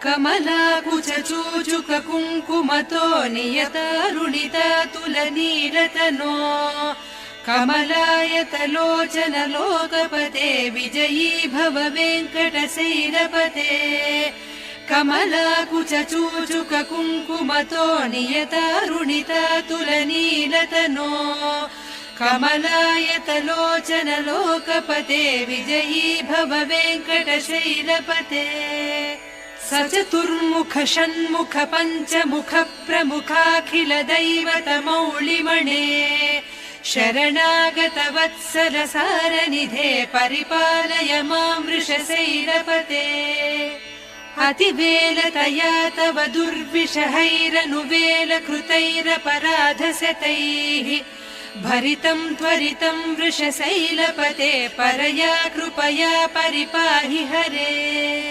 कमलाकुचूचुक कुङ्कुमतो नियतारुणिता तुलनीलतनो कमलायतलोचन लोकपते विजयी भव वेङ्कटशैलपते कमलाकुचूचुक कुङ्कुमतो नियतारुणिता तुलनीलतनो कमलायतलोचन लोकपते विजयी भव वेङ्कटशैलपते स चतुर्मुख षण्मुख पञ्चमुख प्रमुखाखिल दैवतमौलिमणे शरणागत वत्सल सारनिधे परिपालय मां वृषशैलपते अतिवेलतया तव दुर्विषहैरनुवेल कृतैरपराधशतैः भरितं त्वरितं वृषशैलपते परया कृपया परिपाहि हरे।